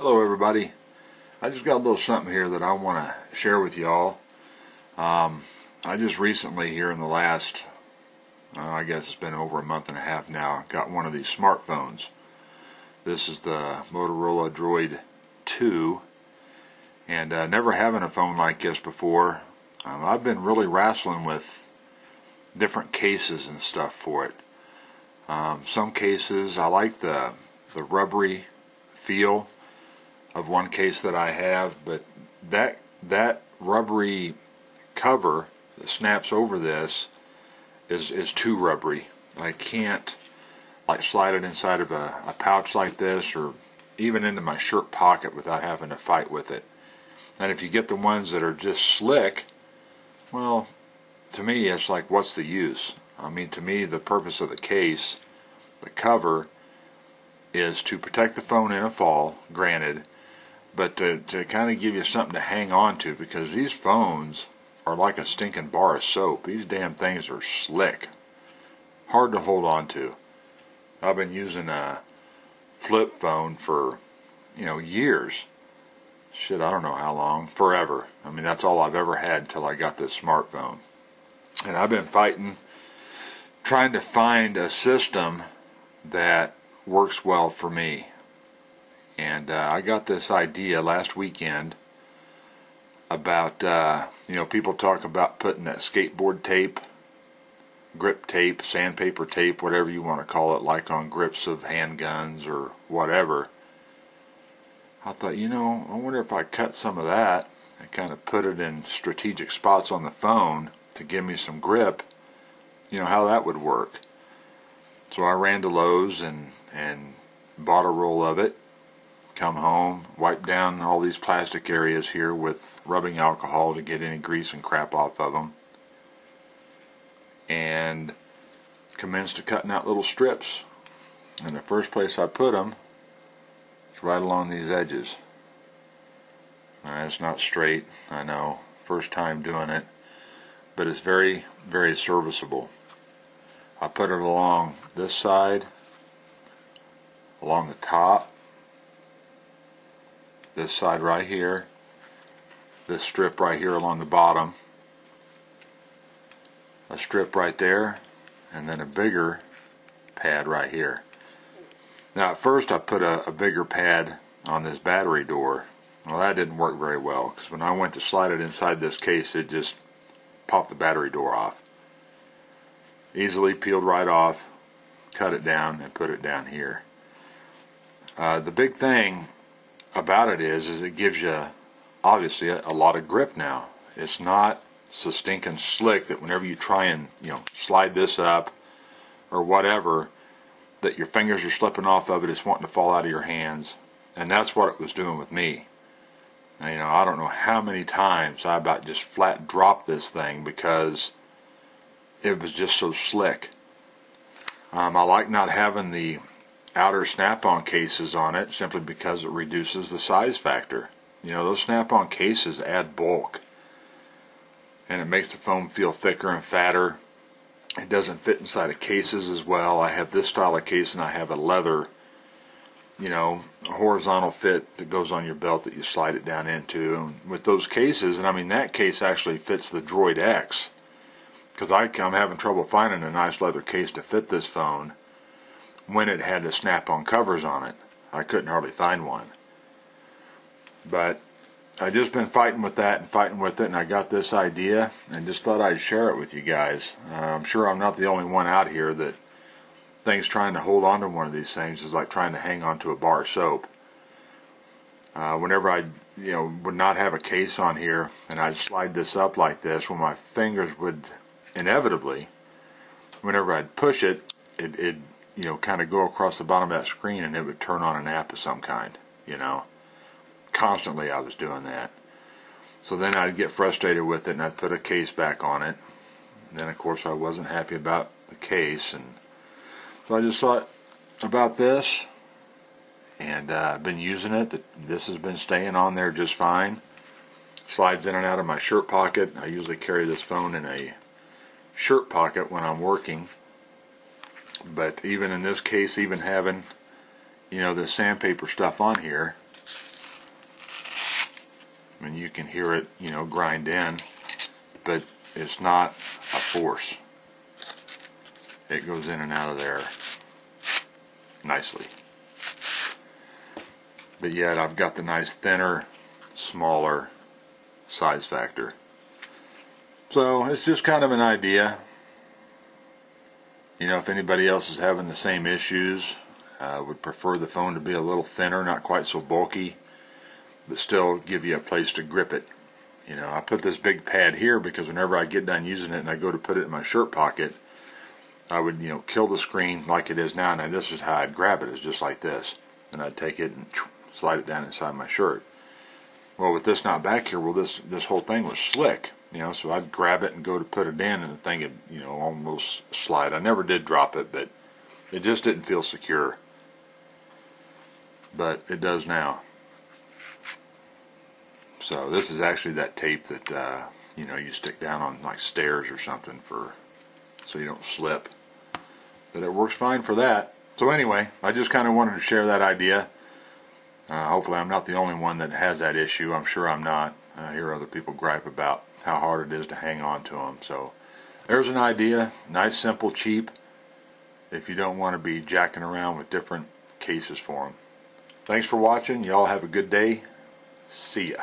Hello everybody. I just got a little something here that I want to share with y'all. I just recently here in the last, I guess it's been over a month and a half now, got one of these smartphones. This is the Motorola Droid 2, and never having a phone like this before. I've been really wrestling with different cases and stuff for it. Some cases I like the rubbery feel of one case that I have, but that rubbery cover that snaps over this is too rubbery. I can't like slide it inside of a pouch like this or even into my shirt pocket without having to fight with it. And if you get the ones that are just slick, well, to me it's like, what's the use? I mean, to me the purpose of the case, the cover, is to protect the phone in a fall, granted, but to kind of give you something to hang on to, because these phones are like a stinking bar of soap. These damn things are slick, hard to hold on to. I've been using a flip phone for, years. Shit, I don't know how long. Forever. I mean, that's all I've ever had until I got this smartphone. And I've been fighting, trying to find a system that works well for me. And I got this idea last weekend about, people talk about putting that skateboard tape, grip tape, sandpaper tape, whatever you want to call it, like on grips of handguns or whatever. I thought, I wonder if I cut some of that and kind of put it in strategic spots on the phone to give me some grip, how that would work. So I ran to Lowe's and bought a roll of it. Come home, wipe down all these plastic areas here with rubbing alcohol to get any grease and crap off of them, and commenced to cutting out little strips. And the first place I put them is right along these edges. It's not straight, I know, first time doing it, but it's very, very serviceable. I put it along this side, along the top, this side right here, this strip right here along the bottom, a strip right there, and then a bigger pad right here. Now at first I put a bigger pad on this battery door. Well, that didn't work very well, because when I went to slide it inside this case, it just popped the battery door off. Easily peeled right off, cut it down, and put it down here. The big thing about it is it gives you obviously a lot of grip now. It's not so stinking slick that whenever you try and slide this up or whatever, that your fingers are slipping off of it, it's wanting to fall out of your hands. And that's what it was doing with me. I don't know how many times I about just flat dropped this thing because it was just so slick. I like not having the outer snap-on cases on it simply because it reduces the size factor. Those snap-on cases add bulk, and it makes the phone feel thicker and fatter. It doesn't fit inside of cases as well. I have this style of case, and I have a leather, a horizontal fit that goes on your belt that you slide it down into. And with those cases, and I mean that case actually fits the Droid X, because I'm having trouble finding a nice leather case to fit this phone when it had the snap-on covers on it. I couldn't hardly find one. But I just been fighting with that and fighting with it, and I got this idea and just thought I'd share it with you guys. I'm sure I'm not the only one out here that thinks trying to hold on to one of these things is like trying to hang on to a bar of soap. Whenever I would not have a case on here and I'd slide this up like this, well, my fingers would inevitably, whenever I'd push it, it'd kind of go across the bottom of that screen and it would turn on an app of some kind, Constantly I was doing that. So then I'd get frustrated with it and I'd put a case back on it. And then of course I wasn't happy about the case, and so I just thought about this, and I've been using it. This has been staying on there just fine. Slides in and out of my shirt pocket. I usually carry this phone in a shirt pocket when I'm working. But even in this case, even having, the sandpaper stuff on here, I mean, you can hear it, you know, grind in, but it's not a force. It goes in and out of there nicely. But yet I've got the nice thinner, smaller size factor. So it's just kind of an idea. You know, if anybody else is having the same issues, would prefer the phone to be a little thinner, not quite so bulky, but still give you a place to grip it. You know, I put this big pad here because whenever I get done using it and I go to put it in my shirt pocket, I would, you know, kill the screen like it is now, and this is how I'd grab it, is just like this. And I'd take it and slide it down inside my shirt. Well, with this not back here, well, this whole thing was slick, you know, so I'd grab it and go to put it in, and the thing would, you know, almost slide. I never did drop it, but it just didn't feel secure. But it does now. So this is actually that tape that, you know, you stick down on like stairs or something so you don't slip. But it works fine for that. So anyway, I just kind of wanted to share that idea. Hopefully I'm not the only one that has that issue. I'm sure I'm not. I hear other people gripe about how hard it is to hang on to them. So there's an idea. Nice, simple, cheap, if you don't want to be jacking around with different cases for them. Thanks for watching. Y'all have a good day. See ya.